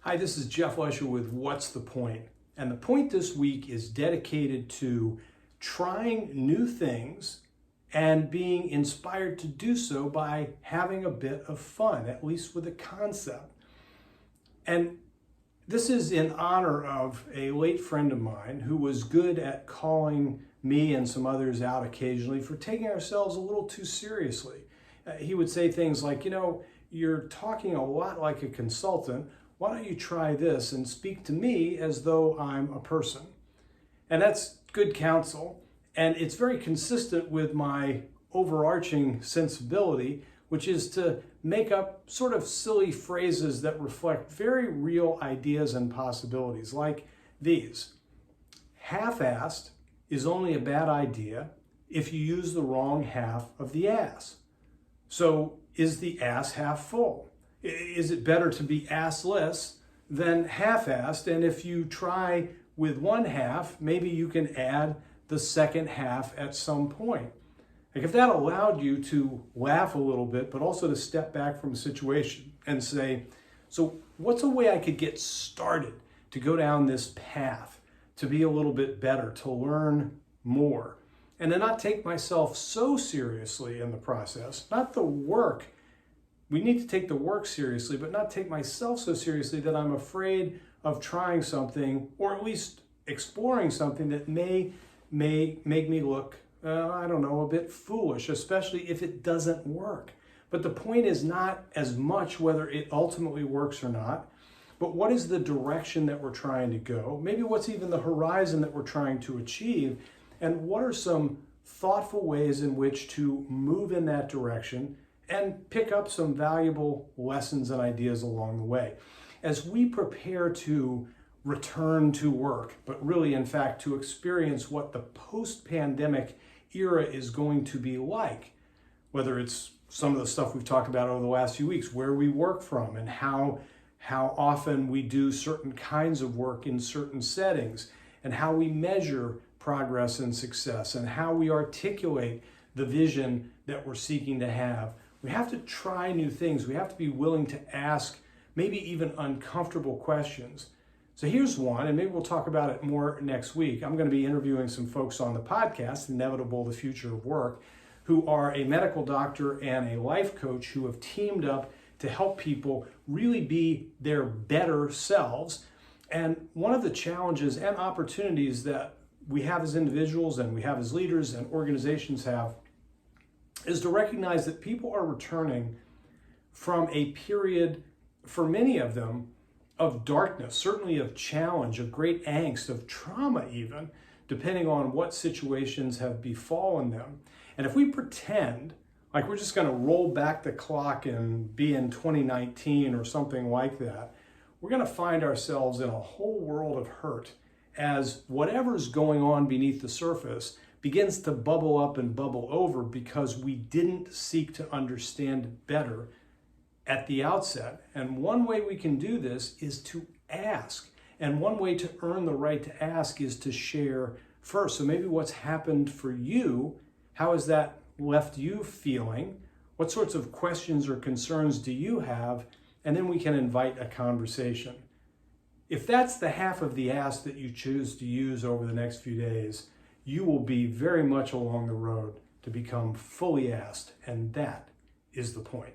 Hi, this is Jeff Lesher with What's the Point? And the point this week is dedicated to trying new things and being inspired to do so by having a bit of fun, at least with a concept. And this is in honor of a late friend of mine who was good at calling me and some others out occasionally for taking ourselves a little too seriously. He would say things like, you're talking a lot like a consultant. Why don't you try this and speak to me as though I'm a person? And that's good counsel. And it's very consistent with my overarching sensibility, which is to make up sort of silly phrases that reflect very real ideas and possibilities, like these. Half-assed is only a bad idea if you use the wrong half of the ass. So is the ass half full? Is it better to be assless than half-assed? And if you try with one half, maybe you can add the second half at some point. Like if that allowed you to laugh a little bit, but also to step back from a situation and say, so what's a way I could get started to go down this path, to be a little bit better, to learn more, and to not take myself so seriously in the process, not the work. We need to take the work seriously, but not take myself so seriously that I'm afraid of trying something, or at least exploring something that may make me look, a bit foolish, especially if it doesn't work. But the point is not as much whether it ultimately works or not, but what is the direction that we're trying to go? Maybe what's even the horizon that we're trying to achieve, and what are some thoughtful ways in which to move in that direction and pick up some valuable lessons and ideas along the way. As we prepare to return to work, but really, in fact, to experience what the post-pandemic era is going to be like, whether it's some of the stuff we've talked about over the last few weeks, where we work from and how often we do certain kinds of work in certain settings, and how we measure progress and success, and how we articulate the vision that we're seeking to have. We have to try new things. We have to be willing to ask maybe even uncomfortable questions. So here's one, and maybe we'll talk about it more next week. I'm going to be interviewing some folks on the podcast, Inevitable, the Future of Work, who are a medical doctor and a life coach who have teamed up to help people really be their better selves. And one of the challenges and opportunities that we have as individuals and we have as leaders and organizations have is to recognize that people are returning from a period, for many of them, of darkness, certainly of challenge, of great angst, of trauma even, depending on what situations have befallen them. And if we pretend like we're just going to roll back the clock and be in 2019 or something like that, we're going to find ourselves in a whole world of hurt as whatever's going on beneath the surface begins to bubble up and bubble over because we didn't seek to understand it better at the outset. And one way we can do this is to ask. And one way to earn the right to ask is to share first. So maybe what's happened for you, how has that left you feeling? What sorts of questions or concerns do you have? And then we can invite a conversation. If that's the half of the ask that you choose to use over the next few days, you will be very much along the road to become fully asked, and that is the point.